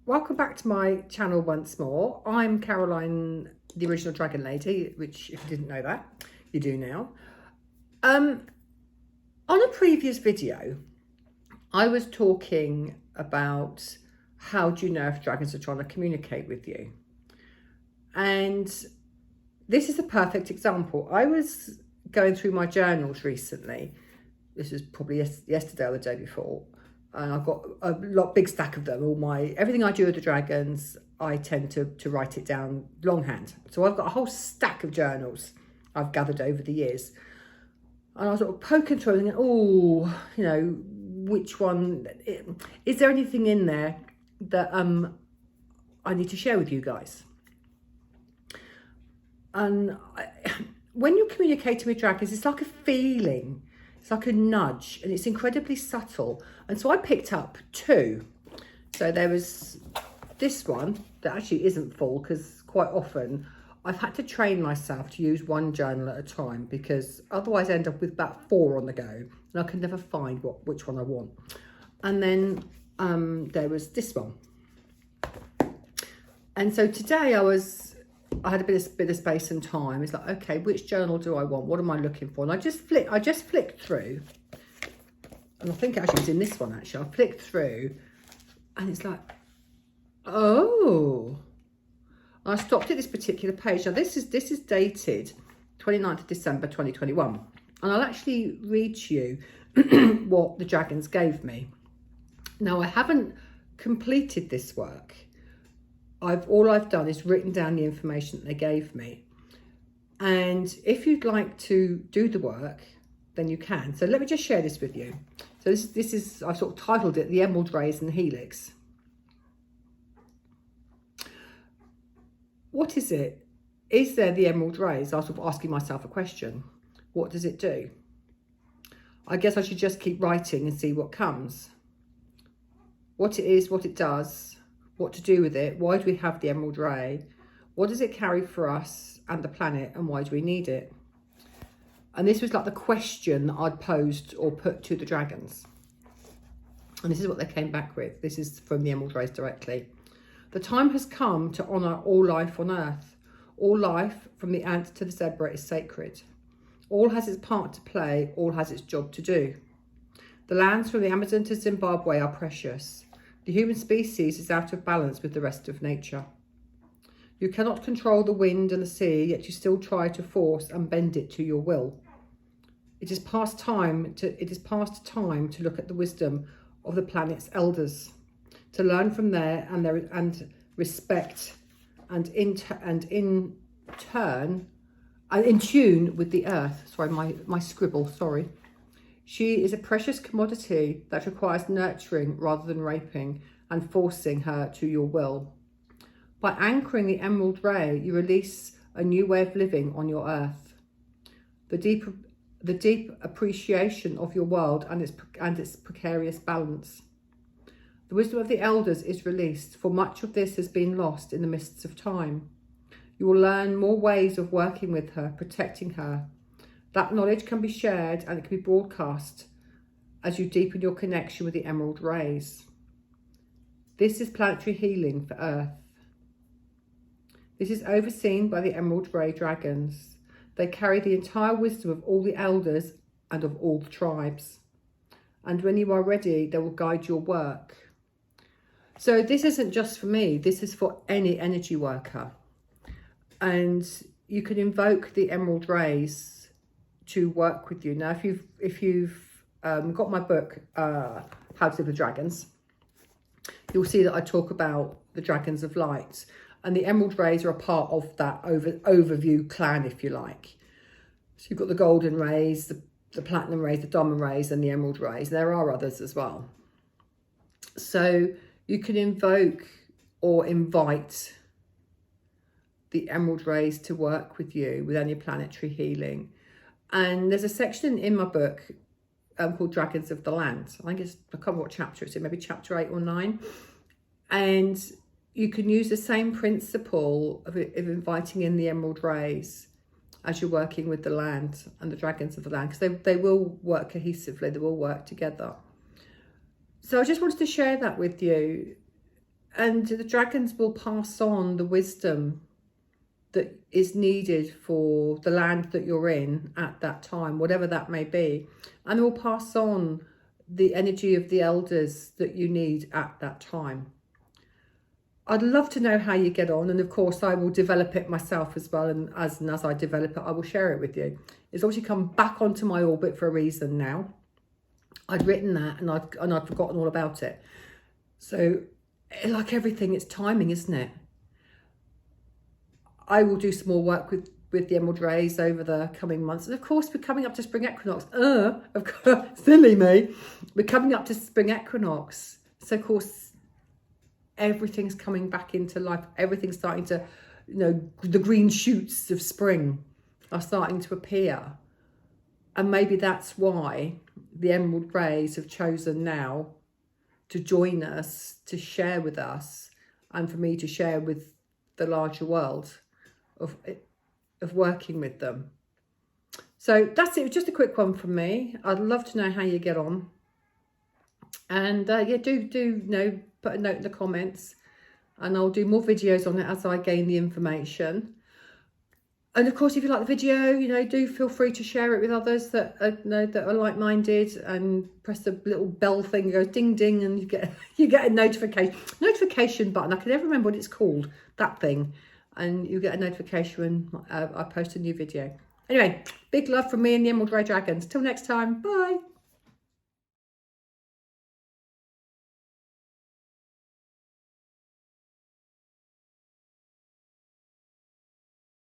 welcome back to my channel once more. I'm Caroline, the original Dragon Lady, which if you didn't know that, you do now. On a previous video, I was talking about how do you know if dragons are trying to communicate with you. And this is a perfect example. I was going through my journals recently. This was probably yesterday or the day before. And I've got a big stack of them. Everything I do with the dragons, I tend to write it down longhand. So I've got a whole stack of journals I've gathered over the years. And I was sort of poking through and thinking, which one, is there anything in there that I need to share with you guys? And when you're communicating with dragons, it's like a feeling. It's like a nudge, and it's incredibly subtle. And so I picked up two. So there was this one that actually isn't full, because quite often I've had to train myself to use one journal at a time, because otherwise I end up with about 4 on the go, and I can never find which one I want. And then there was this one. And so today I had a bit of space and time. It's like, okay, which journal do I want? What am I looking for? And I just flicked through, and I think actually it's in this one actually. I flicked through, and it's like, oh. I stopped at this particular page. Now this is dated 29th of December 2021, and I'll actually read to you what the dragons gave me. Now I haven't completed this work. All I've done is written down the information that they gave me. And if you'd like to do the work, then you can. So let me just share this with you. So this is, I've sort of titled it The Emerald Rays and the Helix. What is it? Is there the Emerald Rays? I was sort of asking myself a question. What does it do? I guess I should just keep writing and see what comes. What it is, what it does, what to do with it, why do we have the Emerald Ray, what does it carry for us and the planet, and why do we need it? And this was like the question that I'd posed or put to the dragons. And this is what they came back with. This is from the Emerald Rays directly. The time has come to honour all life on Earth. All life, from the ant to the zebra, is sacred. All has its part to play, all has its job to do. The lands from the Amazon to Zimbabwe are precious. The human species is out of balance with the rest of nature. You cannot control the wind and the sea, yet you still try to force and bend it to your will. It is past time to look at the wisdom of the planet's elders, to learn from there and respect and in tune with the earth. Sorry, my scribble. Sorry. She is a precious commodity that requires nurturing rather than raping and forcing her to your will. By anchoring the Emerald Ray, you release a new way of living on your earth. The deep appreciation of your world and its precarious balance. The wisdom of the elders is released, for much of this has been lost in the mists of time. You will learn more ways of working with her, protecting her. That knowledge can be shared and it can be broadcast as you deepen your connection with the Emerald Rays. This is planetary healing for Earth. This is overseen by the Emerald Ray dragons. They carry the entire wisdom of all the elders and of all the tribes. And when you are ready, they will guide your work. So this isn't just for me, this is for any energy worker. And you can invoke the Emerald Rays to work with you. Now, if you've got my book, How to Live with Dragons, you'll see that I talk about the Dragons of Light, and the Emerald Rays are a part of that overview clan, if you like. So you've got the Golden Rays, the Platinum Rays, the Diamond Rays, and the Emerald Rays. There are others as well. So you can invoke or invite the Emerald Rays to work with you with any planetary healing. And there's a section in my book called Dragons of the Land. I can't remember what chapter it's in, maybe chapter 8 or 9. And you can use the same principle of inviting in the Emerald Rays as you're working with the land and the dragons of the land, because they will work cohesively, they will work together. So I just wanted to share that with you. And the dragons will pass on the wisdom that is needed for the land that you're in at that time, whatever that may be. And they will pass on the energy of the elders that you need at that time. I'd love to know how you get on, and of course I will develop it myself as well, and as I develop it I will share it with you. It's obviously come back onto my orbit for a reason now. I'd written that and I'd forgotten all about it. So like everything, it's timing, isn't it? I will do some more work with the emerald rays over the coming months. And of course, we're coming up to spring equinox. Of course, silly me. We're coming up to spring equinox. So of course, everything's coming back into life. Everything's starting to, you know, the green shoots of spring are starting to appear. And maybe that's why the emerald rays have chosen now to join us, to share with us, and for me to share with the larger world of working with them. So that's it. Just a quick one from me. I'd love to know how you get on. And yeah, do you know, put a note in the comments, and I'll do more videos on it as I gain the information. And of course, if you like the video, you know, do feel free to share it with others that are, you know, that are like-minded, and press the little bell thing that goes ding ding, and you get a notification button. I can never remember what it's called, that thing, and you get a notification when I post a new video. Anyway, big love from me and the Emerald Ray Dragons. Till next time, bye.